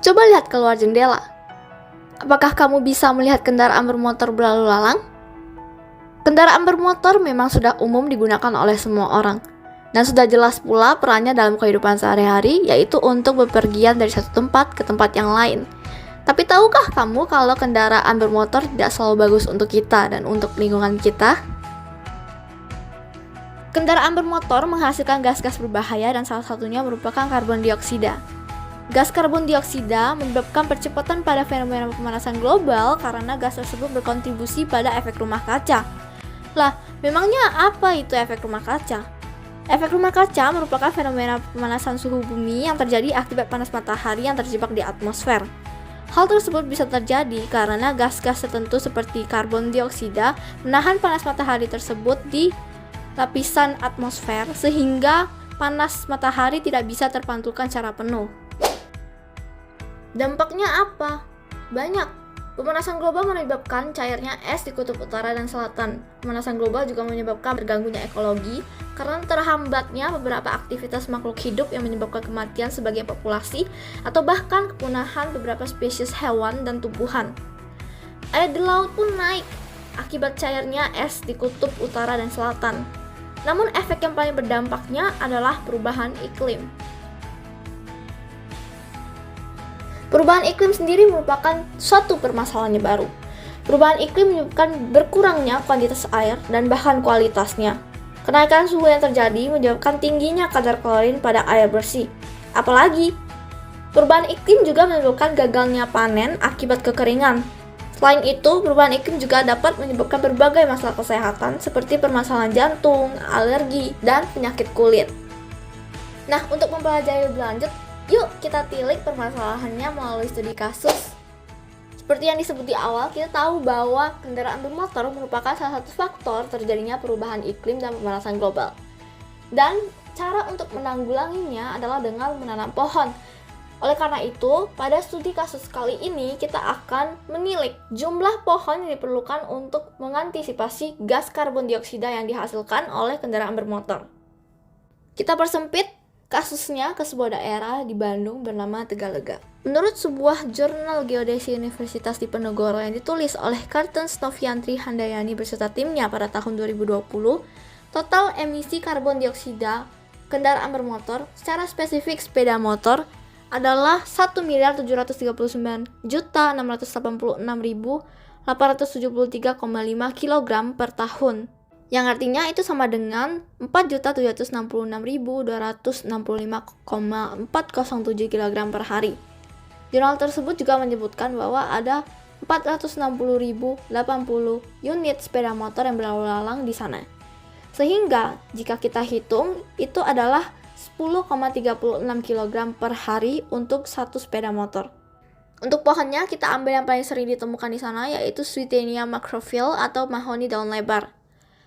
Coba lihat keluar jendela. Apakah kamu bisa melihat kendaraan bermotor berlalu lalang? Kendaraan bermotor memang sudah umum digunakan oleh semua orang, dan sudah jelas pula perannya dalam kehidupan sehari-hari, yaitu untuk bepergian dari satu tempat ke tempat yang lain. Tapi tahukah kamu kalau kendaraan bermotor tidak selalu bagus untuk kita dan untuk lingkungan kita? Kendaraan bermotor menghasilkan gas-gas berbahaya dan salah satunya merupakan karbon dioksida. Gas karbon dioksida menyebabkan percepatan pada fenomena pemanasan global karena gas tersebut berkontribusi pada efek rumah kaca. Lah, memangnya apa itu efek rumah kaca? Efek rumah kaca merupakan fenomena pemanasan suhu bumi yang terjadi akibat panas matahari yang terjebak di atmosfer. Hal tersebut bisa terjadi karena gas-gas tertentu seperti karbon dioksida menahan panas matahari tersebut di lapisan atmosfer sehingga panas matahari tidak bisa terpantulkan secara penuh. Dampaknya apa? Banyak. Pemanasan global menyebabkan cairnya es di kutub utara dan selatan. Pemanasan global juga menyebabkan terganggunya ekologi karena terhambatnya beberapa aktivitas makhluk hidup yang menyebabkan kematian sebagian populasi atau bahkan kepunahan beberapa spesies hewan dan tumbuhan. Air di laut pun naik akibat cairnya es di kutub utara dan selatan. Namun efek yang paling berdampaknya adalah perubahan iklim. Perubahan iklim sendiri merupakan suatu permasalahan baru. Perubahan iklim menyebabkan berkurangnya kuantitas air dan bahkan kualitasnya. Kenaikan suhu yang terjadi menyebabkan tingginya kadar klorin pada air bersih. Apalagi, perubahan iklim juga menyebabkan gagalnya panen akibat kekeringan. Selain itu, perubahan iklim juga dapat menyebabkan berbagai masalah kesehatan seperti permasalahan jantung, alergi, dan penyakit kulit. Nah, untuk mempelajari lebih lanjut, yuk kita tilik permasalahannya melalui studi kasus. Seperti yang disebut di awal, kita tahu bahwa kendaraan bermotor merupakan salah satu faktor terjadinya perubahan iklim dan pemanasan global. Dan cara untuk menanggulanginya adalah dengan menanam pohon. Oleh karena itu, pada studi kasus kali ini kita akan menilik jumlah pohon yang diperlukan untuk mengantisipasi gas karbon dioksida yang dihasilkan oleh kendaraan bermotor. Kita persempit kasusnya ke sebuah daerah di Bandung bernama Tegalega. Menurut sebuah jurnal geodesi Universitas Diponegoro yang ditulis oleh Kartens Noviantri Handayani beserta timnya pada tahun 2020, total emisi karbon dioksida kendaraan bermotor secara spesifik sepeda motor adalah 1.786.876.873,5 kg per tahun. Yang artinya itu sama dengan 4.766.265,407 kg per hari. Jurnal tersebut juga menyebutkan bahwa ada 460.080 unit sepeda motor yang berlalu lalang di sana. Sehingga jika kita hitung itu adalah 10,36 kg per hari untuk satu sepeda motor. Untuk pohonnya kita ambil yang paling sering ditemukan di sana yaitu Swietenia macrophyll atau mahoni daun lebar.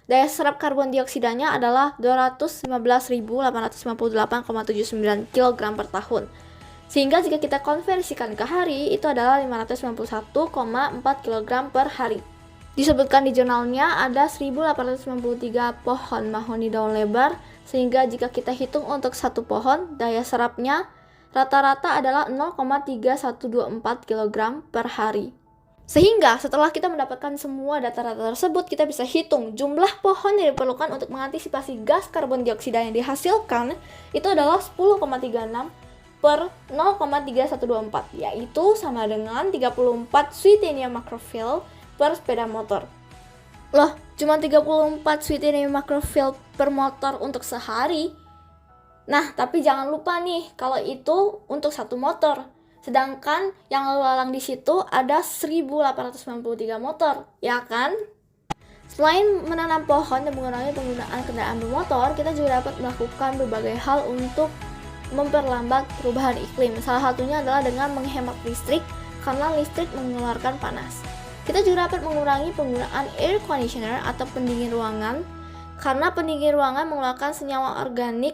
Daya serap karbon dioksidanya adalah 215.858,79 kg per tahun. Sehingga jika kita konversikan ke hari, itu adalah 591,4 kg per hari. Disebutkan di jurnalnya ada 1.893 pohon mahoni daun lebar, sehingga jika kita hitung untuk satu pohon, daya serapnya rata-rata adalah 0,3124 kg per hari. Sehingga setelah kita mendapatkan semua data-data tersebut, kita bisa hitung jumlah pohon yang diperlukan untuk mengantisipasi gas karbon dioksida yang dihasilkan itu adalah 10,36 per 0,3124, yaitu sama dengan 34 Swietenia macrophyll per sepeda motor. Loh, cuma 34 Swietenia macrophyll per motor untuk sehari? Nah, tapi jangan lupa nih, kalau itu untuk satu motor. Sedangkan yang lalu lalang di situ ada 1.893 motor, ya kan? Selain menanam pohon dan mengurangi penggunaan kendaraan bermotor, kita juga dapat melakukan berbagai hal untuk memperlambat perubahan iklim. Salah satunya adalah dengan menghemat listrik, karena listrik mengeluarkan panas. Kita juga dapat mengurangi penggunaan air conditioner atau pendingin ruangan, karena pendingin ruangan mengeluarkan senyawa organik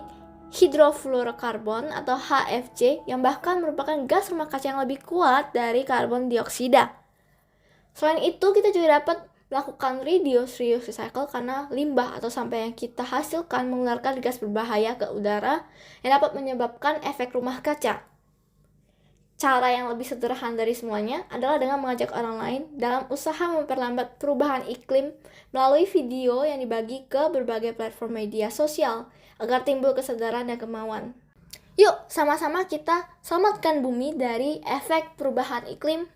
hidrofluorokarbon atau HFC yang bahkan merupakan gas rumah kaca yang lebih kuat dari karbon dioksida. Selain itu, kita juga dapat melakukan reduce, reuse, recycle karena limbah atau sampah yang kita hasilkan mengeluarkan gas berbahaya ke udara yang dapat menyebabkan efek rumah kaca. Cara yang lebih sederhana dari semuanya adalah dengan mengajak orang lain dalam usaha memperlambat perubahan iklim melalui video yang dibagi ke berbagai platform media sosial agar timbul kesadaran dan kemauan. Yuk, sama-sama kita selamatkan bumi dari efek perubahan iklim.